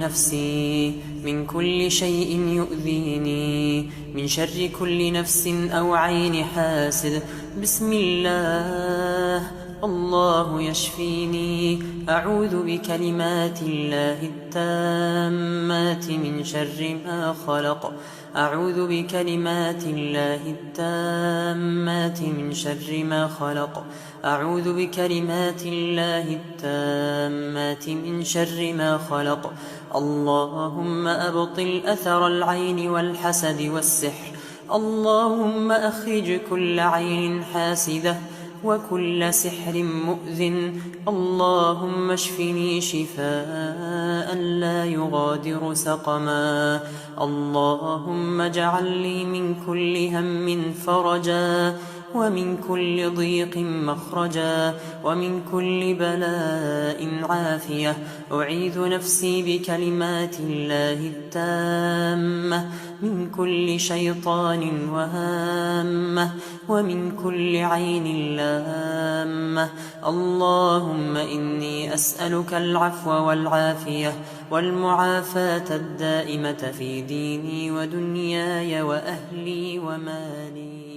نفسي من كل شيء يؤذيني، من شر كل نفس أو عين حاسد. بسم الله، الله يشفيني. أعوذ بكلمات الله التامات من شر ما خلق. أعوذ بكلمات الله التامات من شر ما خلق. أعوذ بكلمات الله التامات من شر ما خلق. اللهم أبطل أثر العين والحسد والسحر. اللهم أخرج كل عين حاسدة وكل سحر مؤذٍ. اللهم اشفني شفاء لا يغادر سقما. اللهم اجعل لي من كل هم فرجا، ومن كل ضيق مخرجا، ومن كل بلاء عافية. أعيذ نفسي بكلمات الله التامة من كل شيطان وهامة، ومن كل عين لامة. اللهم إني أسألك العفو والعافية والمعافاة الدائمة في ديني ودنياي وأهلي ومالي.